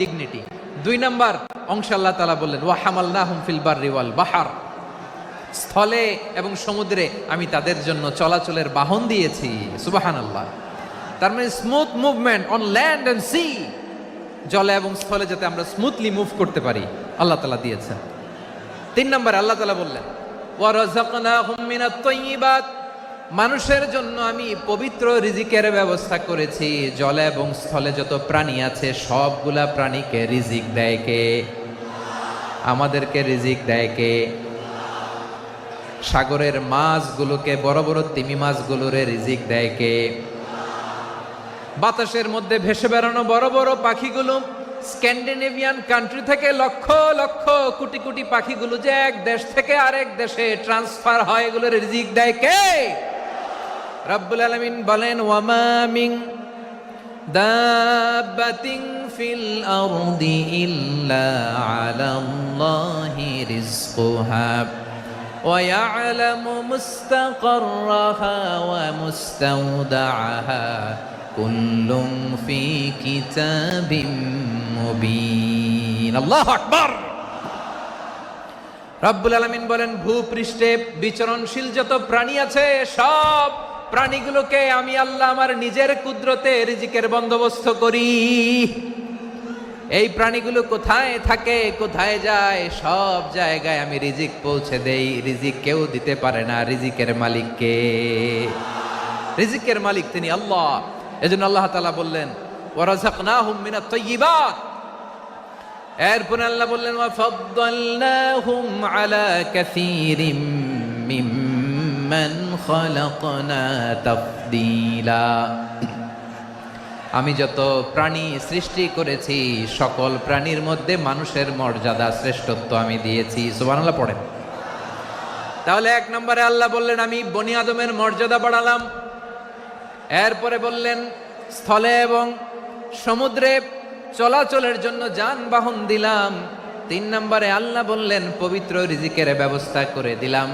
Dignity. 2 number অংশে আল্লাহ তাআলা বললেন ওয়া হামালনাহুম ফিল বাররি ওয়াল বাহর, স্থলে এবং সমুদ্রে আমি তাদের জন্য চলাচলের বাহন দিয়েছি। সুবহানাল্লাহ। তার মানে smooth movement on land and sea, জলে এবং স্থলে যাতে আমরা স্মুথলি মুভ করতে পারি আল্লাহ তাআলা দিয়েছেন। 3 নম্বরে আল্লাহ তাআলা বললেন ওয়া রাযাকনাহুম মিনাত তাইয়্যিবাত, মানুষের জন্য আমি পবিত্র রিজিকের ব্যবস্থা করেছি। জলে এবং স্থলে যত প্রাণী আছে সবগুলা প্রাণীকে রিজিক দেয় কে? আমাদেরকে রিজিক দেয় কে? সাগরের মাছগুলোকে, বড় বড় তিমি মাছগুলোরে রিজিক দেয় কে? বাতাসের মধ্যে ভেসে বেড়ানো বড় বড় পাখিগুলো, স্ক্যান্ডিনেভিয়ান কান্ট্রি থেকে লক্ষ লক্ষ কোটি কোটি পাখিগুলো যে এক দেশ থেকে আরেক দেশে ট্রান্সফার হয়, এগুলোর রিজিক দেয় কে? রব্বুল আলামিন বলেন ওয়ামা মিন দাব্বাতিন ফিল আরদি ইল্লা আলাল্লাহি রিজকুহা ওয়া ইয়ালামু মুস্তাকাররাহা ওয়া মুস্তাওদাআহা কুল্লুম ফি কিতাবিম মুবিন। আল্লাহু আকবার। রব্বুল আলামিন বলেন ভূপৃষ্ঠে বিচরণশীল যত প্রাণী আছে সব প্রাণীগুলোকে আমি আল্লাহ আমার নিজের কুদরতে রিজিকের বন্দোবস্ত করি। এই প্রাণীগুলো কোথায় থাকে, কোথায় যায়, সব জায়গায় আমি রিজিক পৌঁছে দেই। রিজিক কেউ দিতে পারে না, রিজিকের মালিক কে? রিজিকের মালিক তিনি আল্লাহ। এজন্য আল্লাহ তাআলা বললেন ওয়া রাযাকনাহুম মিনাত তাইয়্যিবাত। এরপর আল্লাহ বললেন ওয়া ফাদ্দালনাহুম আলা কাসীরিম মিম্মান খালাকনা তাফদীলা। আমি যত প্রাণী সৃষ্টি করেছি সকল প্রাণীর মধ্যে মানুষের মর্যাদা শ্রেষ্ঠত্ব আমি দিয়েছি। সুবহানাল্লাহ পড়েন। তাহলে 1 নম্বরে আল্লাহ বললেন আমি বনি আদমের মর্যাদা বাড়ালাম। এরপরে বললেন স্থলে এবং সমুদ্রে চলাচলের জন্য যানবাহন দিলাম। 3 নম্বরে আল্লাহ বললেন পবিত্র রিজিকের ব্যবস্থা করে দিলাম।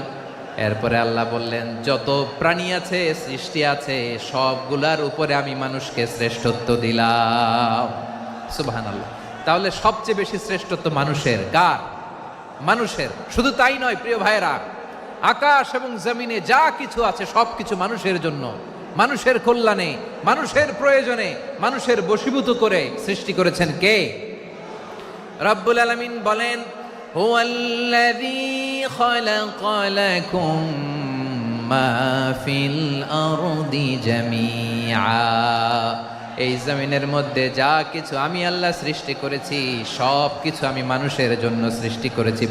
এরপরে আল্লাহ বললেন যত প্রাণী আছে, সৃষ্টি আছে, সবগুলার উপরে আমি মানুষকে শ্রেষ্ঠত্ব দিলাম। সুবহানাল্লাহ। তাহলে সবচেয়ে বেশি শ্রেষ্ঠত্ব মানুষের। কার? মানুষের। শুধু তাই নয় প্রিয় ভাইরা, আকাশ এবং জমিনে যা কিছু আছে সবকিছু মানুষের জন্য, মানুষের কল্যাণে, মানুষের প্রয়োজনে, মানুষের বশীভূত করে সৃষ্টি করেছেন কে? রব্বুল আলামিন বলেন হুয়াল্লাযী খালাকা লাকুম মা ফিল আরদি জামিআ। এই জমিনের মধ্যে যা কিছু আমি আল্লাহ সৃষ্টি করেছি সব কিছু আমি মানুষের জন্য সৃষ্টি করেছি।